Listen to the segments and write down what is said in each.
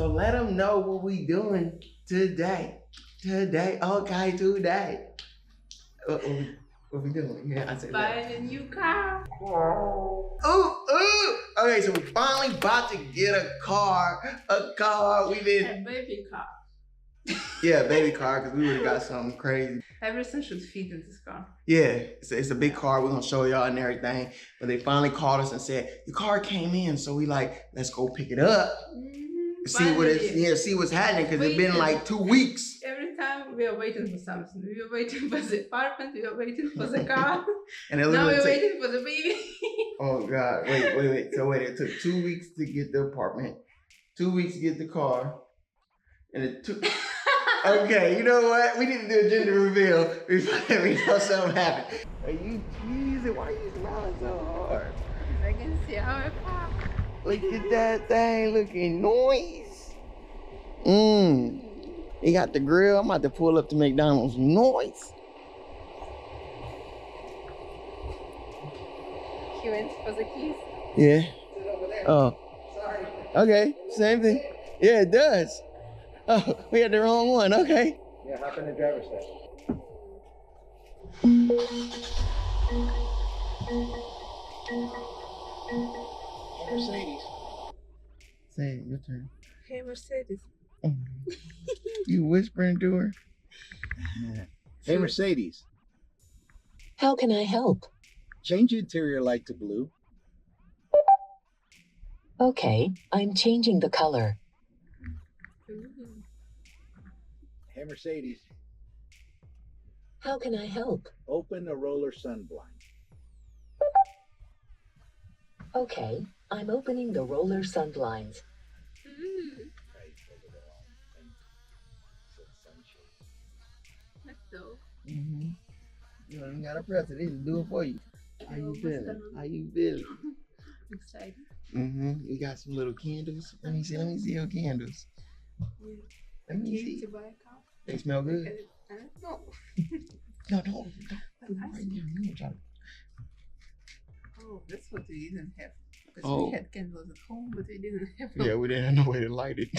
So let them know what we doing today. Today. What we doing? Yeah, I said buying a new car. Ooh. Okay, so we finally about to get a car. We've been A baby car. Yeah, baby car, because we would have got something crazy. Everything should fit in this car. Yeah, it's a big car. We're gonna show y'all and everything. But they finally called us and said the car came in. So we like, let's go pick it up. See what's happening, because it's been like 2 weeks. Every time we are waiting for something. We are waiting for the apartment, we are waiting for the car. And now we're waiting for the baby. Oh God, wait. So it took 2 weeks to get the apartment, 2 weeks to get the car, and it took okay, you know what? We need to do a gender reveal before we know something happened. Are you teasing? Why are you smiling so hard? I can see how I pop. Look at that thing looking nice. You got the grill. I'm about to pull up to McDonald's. Noise. He went for the keys. Yeah. Oh. Sorry. Okay. Same thing. Yeah, it does. Oh, we had the wrong one. Okay. Yeah, hop in the driver's seat. Mercedes. Say it, your turn. Hey, Mercedes. Oh. You whispering to her? Hey, Mercedes. How can I help? Change interior light to blue. Okay, I'm changing the color. Hey, Mercedes. How can I help? Open the roller sun blind. Okay, I'm opening the roller sun blinds. Let's go. You don't even gotta press it. They just do it for you. How you feeling? Excited. You got some little candles. Let me see your candles. Yeah. Let me see. To buy a car. They smell good? No. No. Right there. Oh, that's what we didn't have. Because Oh. we had candles at home, but we didn't have Yeah, we didn't have no way to light it.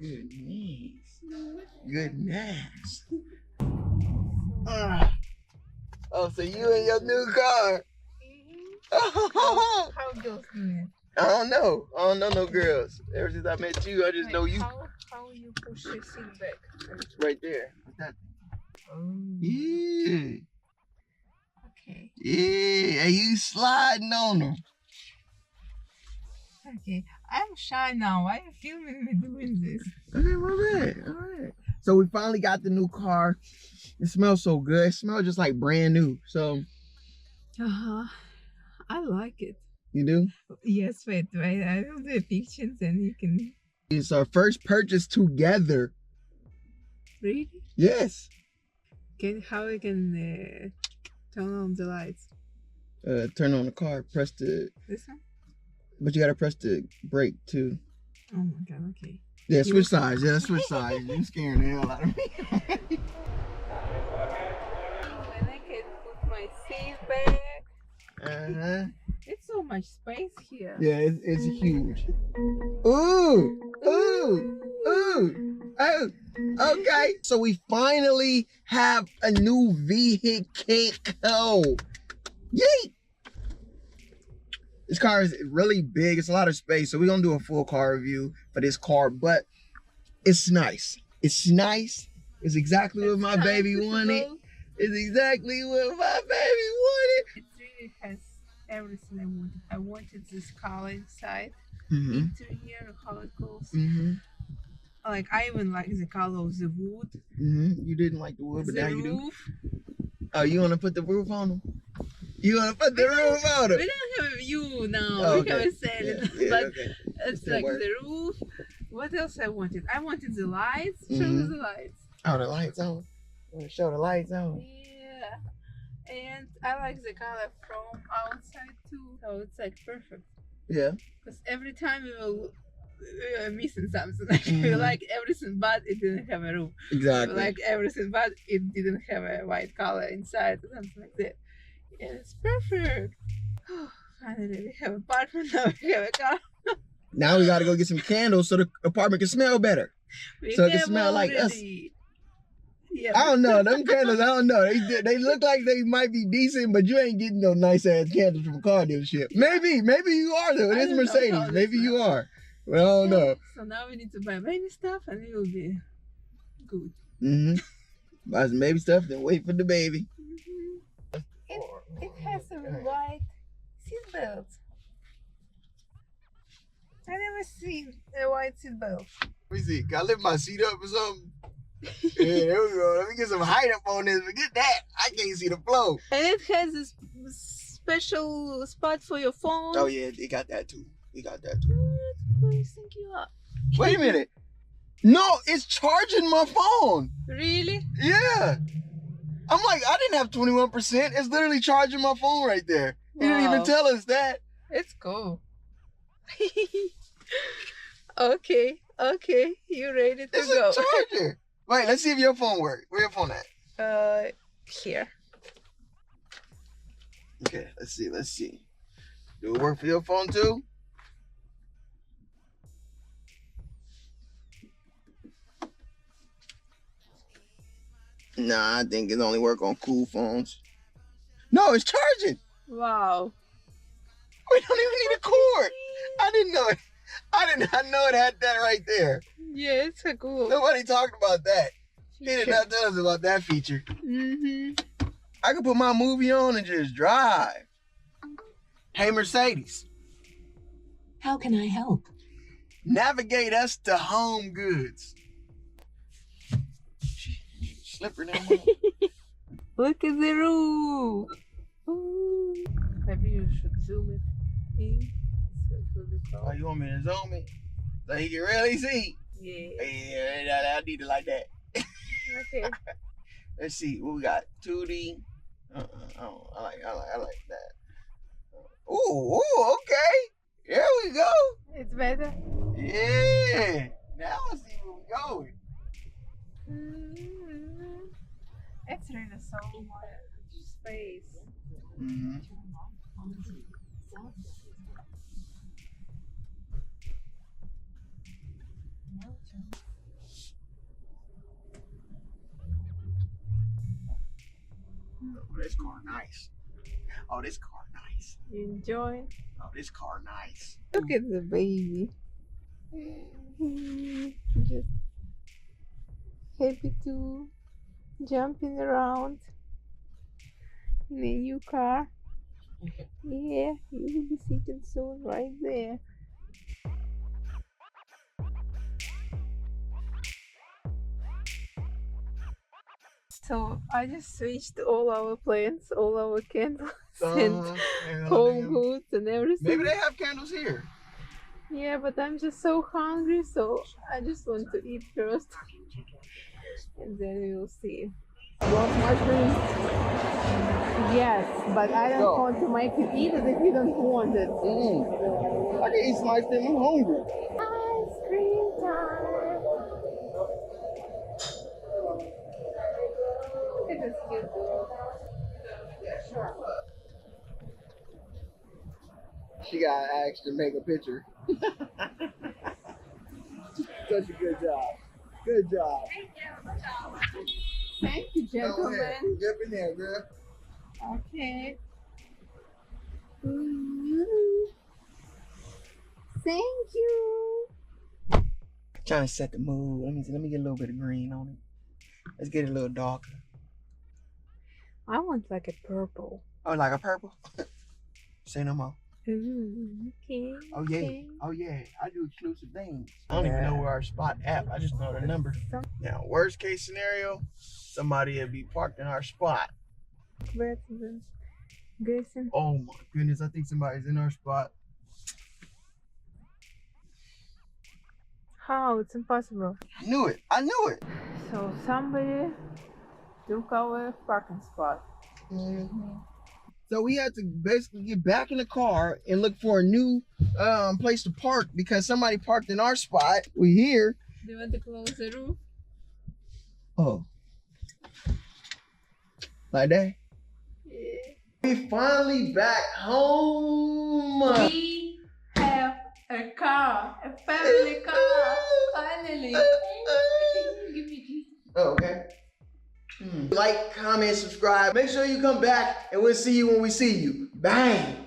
Good. Goodness. Oh, so you in your new car? How girls doing? I don't know no girls. Ever since I met you, I just know you. How you push your seat back? It's right there. What's that? Oh. Yeah. Okay. Yeah, you sliding on them. Okay. I'm shy now. Why are you filming me doing this? Okay, my bad. All right. So we finally got the new car. It smells so good. It smells just like brand new. So. I like it. You do? Yes, wait. I will do pictures and you can. It's our first purchase together. Really? Yes. How we can turn on the lights? Turn on the car. Press the. This one? But you gotta press the brake too. Oh my god. Okay. Yeah, switch sides. Yeah, switch sides. You scaring the hell out of me. And I can put my seat back. It's so much space here. Yeah, it's huge. Ooh. Oh, okay. So we finally have a new vehicle. Yay! This car is really big. It's a lot of space. So we're gonna do a full car review for this car, but it's nice. It's nice. It's exactly what my baby wanted. It's exactly what my baby wanted. It really has everything I wanted. I wanted this color inside, interior, how it goes. Like I even like the color of the wood. You didn't like the wood, but now you do. Oh, you want to put the roof on them? You want to put the roof on them? We don't have a view now. Oh, we haven't said it, but it's like work. The roof. What else I wanted? I wanted the lights. Show me the lights. Oh, the lights on. Want to show the lights on? Yeah, and I like the color from outside too. So it's like perfect. Yeah. Because every time we were missing something. Like we like everything, but it didn't have a roof. Exactly. We like everything, but it didn't have a white color inside or something like that. And it's perfect. Finally, we have an apartment. Now we have a car. Now we gotta go get some candles so the apartment can smell better. So it can smell like us. Yeah. I don't know. Them candles, I don't know. They look like they might be decent, but you ain't getting no nice ass candles from a car dealership. Maybe you are though. It is Mercedes. Maybe you are. But I don't know. So now we need to buy baby stuff and it will be good. Mm-hmm. Buy some baby stuff, then wait for the baby. It has a white seatbelt. I never seen a white seatbelt. Let me see. Can I lift my seat up or something? Yeah, there we go. Let me get some height up on this. Forget that. I can't see the flow. And it has a special spot for your phone. Oh yeah, they got that too. We got that too. What do you think you are? Wait a minute. No, it's charging my phone. Really? Yeah. I'm like, I didn't have 21%. It's literally charging my phone right there. He didn't even tell us that. It's cool. Okay. You ready to It's go? a charger. Wait, let's see if your phone works. Where your phone at? Here. Okay, let's see. Do it work for your phone too? Nah, I think it only work on cool phones. No, it's charging. Wow. We don't even need a cord. I didn't know it. I did not know it had that right there. Yeah, it's a cool. Nobody talked about that. He did not tell us about that feature. I could put my movie on and just drive. Hey, Mercedes. How can I help? Navigate us to Home Goods. Slipper down there. Look at the roof. Ooh. Maybe you should zoom it in. So it will be Oh, close. you want me to zoom it? So he can really see? Yeah. Yeah, I need it like that. Okay. Let's see, what we got? 2D. I like that. Ooh, okay. There we go. It's better. Yeah. Now I see where we're going. It's really so much space. Mm-hmm. Oh, this car nice. Oh, this car nice. You enjoy? Oh, this car nice. Look at the baby. Just happy to jumping around in a new car. Yeah, you will be sitting soon right there. So I just switched all our plants, all our candles, and home goods and everything. Maybe they have candles here. Yeah, but I'm just so hungry, so I just want to eat first, and then we will see. You want some ice cream? Yes, but I don't Go. want to make you eat it if you don't want it. I can eat some ice cream. I'm hungry. Ice cream time. It is cute. She got asked to make a picture. Such a good job. Good job. Thank you, Go ahead. gentlemen. Get in there, girl. Okay. Thank you. Trying to set the mood. Let me get a little bit of green on it. Let's get it a little darker. I want like a purple. Oh, like a purple? Say no more. Okay. Oh yeah. okay. Oh yeah. I do exclusive things. I don't even know where our spot at. I just know the number. Now, worst case scenario, somebody will be parked in our spot. Where's the guessing? Oh my goodness, I think somebody's in our spot. How? It's impossible. I knew it. So somebody took our parking spot. So we had to basically get back in the car and look for a new place to park because somebody parked in our spot. We here. Do you want to close the roof? Oh. Like that? Yeah. We finally back home. We have A car. A family car. Finally. Give me tea. Oh, okay. Like, comment, subscribe. Make sure you come back and we'll see you when we see you. Bang!